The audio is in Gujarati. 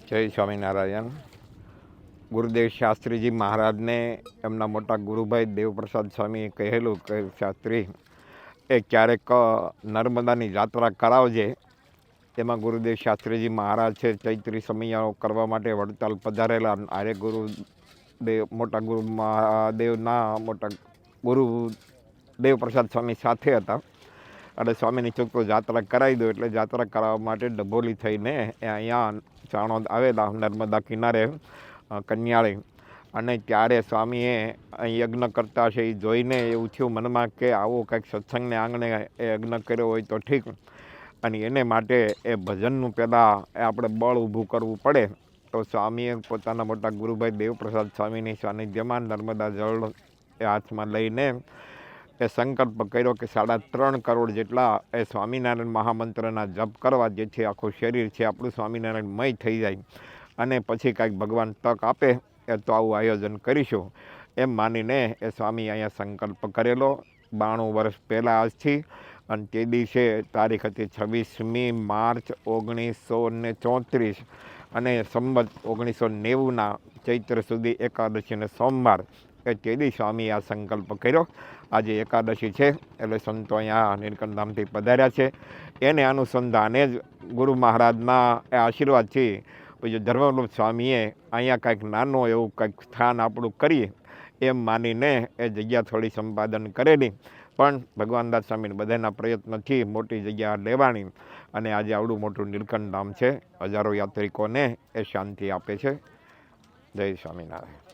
જય સ્વામિનારાયણ. ગુરુદેવ શાસ્ત્રીજી મહારાજને એમના મોટા ગુરુભાઈ દેવપ્રસાદ સ્વામીએ કહેલું કે શાસ્ત્રી એ ક્યારેક નર્મદાની યાત્રા કરાવજે. તેમાં ગુરુદેવ શાસ્ત્રીજી મહારાજ છે ચૈત્રી સમયાઓ કરવા માટે વડતાલ પધારેલા. આરે ગુરુદેવ મોટા ગુરુ મહાદેવના મોટા ગુરુ દેવપ્રસાદ સ્વામી સાથે હતા અને સ્વામીની ચોખ્ખો યાત્રા કરાવી દો એટલે યાત્રા કરાવવા માટે ડભોલી થઈને અહીંયા ચાણોદ આવેલા નર્મદા કિનારે કન્યાળી. અને ત્યારે સ્વામીએ અહીં યજ્ઞ કરતા છે એ જોઈને એવું થયું મનમાં કે આવો કંઈક સત્સંગને આંગણે એ યજ્ઞ કર્યો હોય તો ઠીક, અને એને માટે એ ભજનનું પહેલાં આપણે બળ ઊભું કરવું પડે. તો સ્વામીએ પોતાના મોટા ગુરુભાઈ દેવપ્રસાદ સ્વામીની સાનિધ્યમાં નર્મદા જળ એ હાથમાં લઈને એ સંકલ્પ કર્યો કે 3.5 કરોડ જેટલા એ સ્વામિનારાયણ મહામંત્રના જપ કરવા, જેથી આખું શરીર છે આપણું સ્વામિનારાયણમય થઈ જાય અને પછી કાંઈક ભગવાન તક આપે એ તો આવું આયોજન કરીશું એમ માનીને એ સ્વામી અહીંયા સંકલ્પ કરેલો 92 વર્ષ પહેલાં આજથી. અને તે દિવસે તારીખ હતી 26મી માર્ચ 1934 અને સંવત 1990ના ચૈત્ર સુધી એકાદશીને સોમવાર એ તેદી સ્વામીએ આ સંકલ્પ કર્યો. આજે એકાદશી છે એટલે સંતો અહીંયા નીલકંઠધામથી પધાર્યા છે. એને અનુસંધાને જ ગુરુ મહારાજના એ આશીર્વાદથી પછી ધર્મવલ્લભ સ્વામીએ અહીંયા કાંઈક નાનું એવું કંઈક સ્થાન આપણું કરીએ એમ માનીને એ જગ્યા થોડી સંપાદન કરેલી. પણ ભગવાનદાસ સ્વામીને બધાના પ્રયત્નથી મોટી જગ્યા લેવાની અને આજે આવડું મોટું નીલકંઠધામ છે. હજારો યાત્રિકોને એ શાંતિ આપે છે. જય સ્વામિનારાયણ.